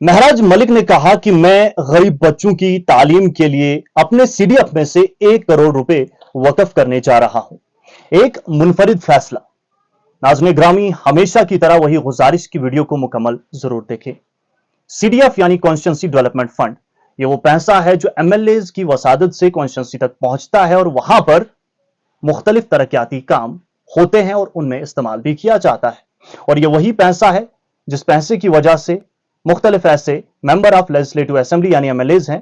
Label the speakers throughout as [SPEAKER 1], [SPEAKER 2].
[SPEAKER 1] महराज मलिक ने कहा कि मैं गरीब बच्चों की तालीम के लिए अपने सीडीएफ में से 1 करोड़ रुपए वक्फ करने जा रहा हूं। एक मुनफरिद फैसला। नाज़रीन ग्रामी, हमेशा की तरह वही गुजारिश की वीडियो को मुकम्मल जरूर देखें। सीडीएफ यानी कॉन्स्टिट्यूंसी डेवलपमेंट फंड, ये वो पैसा है जो एमएलएज की वसादत से कॉन्स्टिट्यूंसी तक पहुंचता है और वहां पर मुख्तलिफ तरक्याती काम होते हैं और उनमें इस्तेमाल भी किया जाता है। और ये वही पैसा है जिस पैसे की वजह से मुख्तलिफ ऐसे मेंबर ऑफ लेजिस्लेटिव असेंबली यानी एमएलएज हैं,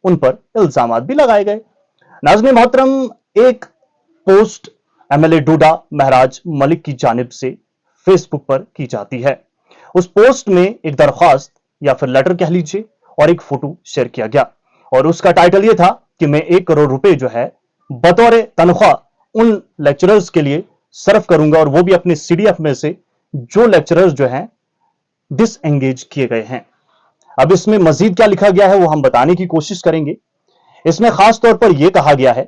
[SPEAKER 1] उन पर इल्जामात भी लगाए गए। नाज़रीन मोहतरम, एक पोस्ट एमएलए डोडा महराज मलिक की जानिब से फेसबुक पर की जाती है। उस पोस्ट में एक दरख्वास्त या फिर लेटर कह लीजिए और एक फोटो शेयर किया गया और उसका टाइटल यह था कि मैं 1 करोड़ रुपए जो है बतौर तनख्वाह उन लेक्चरर्स के लिए सर्व करूंगा, और वो भी अपने सीडीएफ में से जो लेक्चरर्स जो हैं डिसएंगेज किए गए हैं। अब इसमें मजीद क्या लिखा गया है वो हम बताने की कोशिश करेंगे। इसमें खास तौर पर यह कहा गया है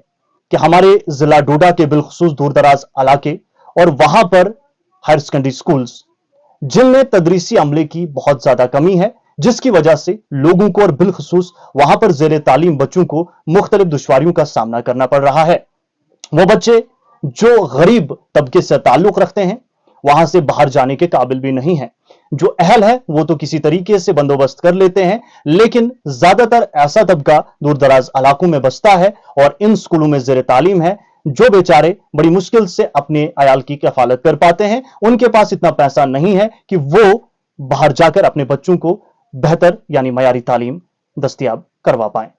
[SPEAKER 1] कि हमारे जिला डोडा के बिलखुसूस दूर दराज इलाके और वहां पर हायर सेकेंडरी स्कूल्स जिनमें तदरीसी अमले की बहुत ज्यादा कमी है, जिसकी वजह से लोगों को और बिलखुसूस वहां पर जेर तालीम बच्चों को मुख्तलिफ दुश्वारियों का सामना करना पड़ रहा है। वो बच्चे जो गरीब तबके से ताल्लुक रखते हैं, वहां से बाहर जाने के काबिल भी नहीं है। जो अहल है वो तो किसी तरीके से बंदोबस्त कर लेते हैं, लेकिन ज्यादातर ऐसा तबका दूर दराज इलाकों में बसता है और इन स्कूलों में जेर तालीम है जो बेचारे बड़ी मुश्किल से अपने अयाल की कफालत कर पाते हैं। उनके पास इतना पैसा नहीं है कि वो बाहर जाकर अपने बच्चों को बेहतर यानी मयारी तालीम दस्तयाब करवा पाए।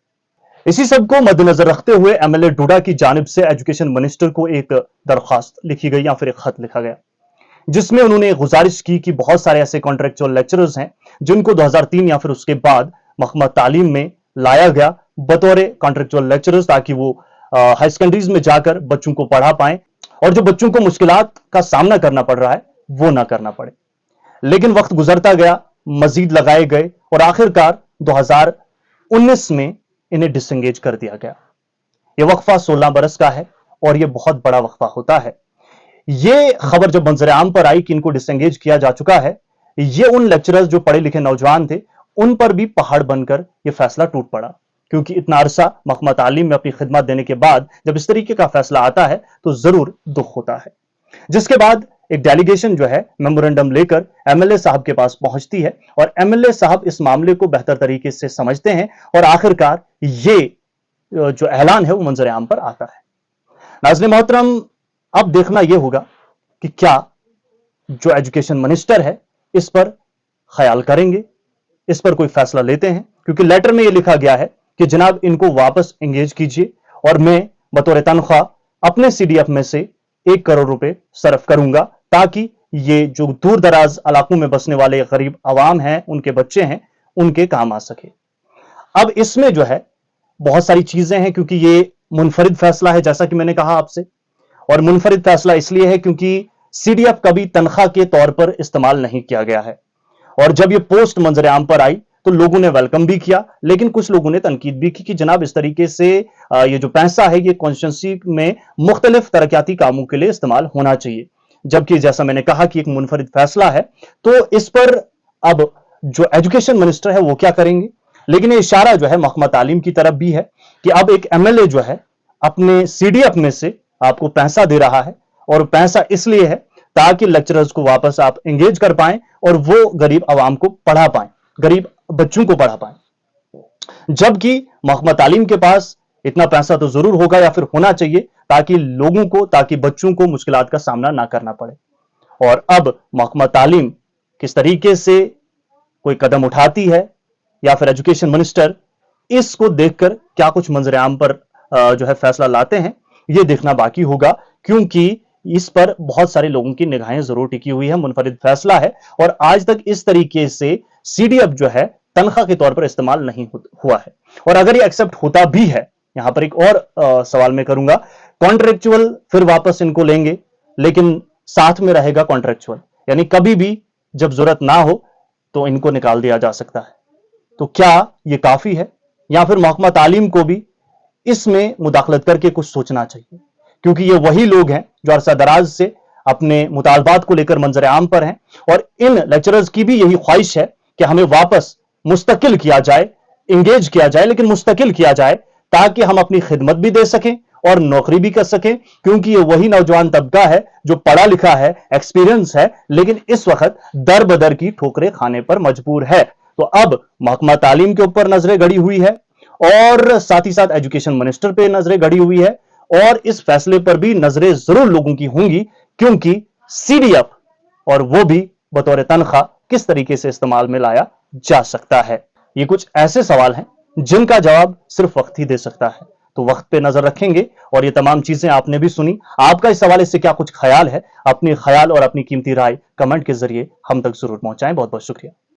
[SPEAKER 1] इसी सब को मद्देनजर रखते हुए एमएलए डोडा की जानिब से एजुकेशन मिनिस्टर को एक दरख्वास्त लिखी गई या फिर एक खत लिखा गया, जिसमें उन्होंने गुजारिश की कि बहुत सारे ऐसे कॉन्ट्रेक्चुअल लेक्चरर्स हैं जिनको 2003 या फिर उसके बाद महकमा तालीम में लाया गया बतौर कॉन्ट्रेक्चुअल लेक्चरर्स, ताकि वो हाई सेकेंडरीज में जाकर बच्चों को पढ़ा पाएं और जो बच्चों को मुश्किलात का सामना करना पड़ रहा है वो ना करना पड़े। लेकिन वक्त गुजरता गया, मजीद लगाए गए और आखिरकार 2019 में इन्हें डिसएंगेज कर दिया गया। यह वक्फा 16 बरस का है और यह बहुत बड़ा वक्फा होता है। ये खबर जब मंजर आम पर आई कि इनको डिसएंगेज किया जा चुका है, ये उन लेक्चरर्स जो पढ़े लिखे नौजवान थे उन पर भी पहाड़ बनकर यह फैसला टूट पड़ा, क्योंकि इतना अरसा महकमा तालीम में अपनी खिदमत देने के बाद जब इस तरीके का फैसला आता है तो जरूर दुख होता है। जिसके बाद एक डेलीगेशन जो है मेमोरेंडम लेकर एमएलए साहब के पास पहुंचती है और एमएलए साहब इस मामले को बेहतर तरीके से समझते हैं और आखिरकार ये जो ऐलान है वो मंजर आम पर आता है। नाज़रीन मोहतरम, अब देखना यह होगा कि क्या जो एजुकेशन मिनिस्टर है इस पर ख्याल करेंगे, इस पर कोई फैसला लेते हैं, क्योंकि लेटर में यह लिखा गया है कि जनाब इनको वापस एंगेज कीजिए और मैं बतौर तनख्वाह अपने सीडीएफ में से 1 करोड़ रुपए सर्व करूंगा, ताकि ये जो दूर दराज इलाकों में बसने वाले गरीब आवाम हैं, उनके बच्चे हैं, उनके काम आ सके। अब इसमें जो है बहुत सारी चीजें हैं, क्योंकि ये मुनफरिद फैसला है जैसा कि मैंने कहा आपसे, और मुनफरिद फैसला इसलिए है क्योंकि सीडीएफ कभी तनख्वाह के तौर पर इस्तेमाल नहीं किया गया है। और जब ये पोस्ट मंजर आम पर आई तो लोगों ने वेलकम भी किया, लेकिन कुछ लोगों ने तनकीद भी की कि जनाब इस तरीके से ये जो पैसा है ये कॉन्स्टिट्यूंसी में मुख्तलिफ तरक्याती कामों के लिए इस्तेमाल होना चाहिए, जबकि जैसा मैंने कहा कि एक मुनफरिद फैसला है। तो इस पर अब जो एजुकेशन मिनिस्टर है वो क्या करेंगे, लेकिन ये इशारा जो है महकमा तालीम की तरफ भी है कि अब एक एमएलए जो है अपने सीडीएफ में से आपको पैसा दे रहा है, और पैसा इसलिए है ताकि लेक्चरर्स को वापस आप एंगेज कर पाएं और वो गरीब आवाम को पढ़ा पाएं, गरीब बच्चों को पढ़ा पाएं। जबकि महकमा तालीम के पास इतना पैसा तो जरूर होगा या फिर होना चाहिए ताकि लोगों को, ताकि बच्चों को मुश्किलात का सामना ना करना पड़े। और अब महकमा तालीम किस तरीके से कोई कदम उठाती है या फिर एजुकेशन मिनिस्टर इसको देखकर क्या कुछ मंजर आम पर जो है फैसला लाते हैं, ये देखना बाकी होगा, क्योंकि इस पर बहुत सारे लोगों की निगाहें जरूर टिकी हुई है। मुनफरिद फैसला है और आज तक इस तरीके से सीडीएफ जो है तनख्वाह के तौर पर इस्तेमाल नहीं हुआ है। और अगर ये एक्सेप्ट होता भी है, यहां पर एक और सवाल मैं करूंगा, कॉन्ट्रेक्चुअल फिर वापस इनको लेंगे, लेकिन साथ में रहेगा कॉन्ट्रेक्चुअल, यानी कभी भी जब जरूरत ना हो तो इनको निकाल दिया जा सकता है। तो क्या यह काफी है, या फिर महकमा तालीम को भी इसमें मुदाखलत करके कुछ सोचना चाहिए, क्योंकि ये वही लोग हैं जो अरसा दराज से अपने मुतालबात को लेकर मंजर आम पर हैं और इन लेक्चरर्स की भी यही ख्वाहिश है कि हमें वापस मुस्तकिल किया जाए, इंगेज किया जाए, लेकिन मुस्तकिल किया जाए ताकि हम अपनी खिदमत भी दे सकें और नौकरी भी कर सकें, क्योंकि ये वही नौजवान तबका है जो पढ़ा लिखा है, एक्सपीरियंस है, लेकिन इस वक्त दर बदर की ठोकरें खाने पर मजबूर है। तो अब महकमा तालीम के ऊपर नजरें गड़ी हुई है और साथ ही साथ एजुकेशन मिनिस्टर पे नजरें गड़ी हुई है, और इस फैसले पर भी नजरें जरूर लोगों की होंगी, क्योंकि सीडीएफ और वो भी बतौर तनख्वाह किस तरीके से इस्तेमाल में लाया जा सकता है। ये कुछ ऐसे सवाल हैं जिनका जवाब सिर्फ वक्त ही दे सकता है। तो वक्त पे नजर रखेंगे, और ये तमाम चीजें आपने भी सुनी। आपका इस सवाल से क्या कुछ ख्याल है? अपने ख्याल और अपनी कीमती राय कमेंट के जरिए हम तक जरूर पहुंचाएं। बहुत बहुत शुक्रिया।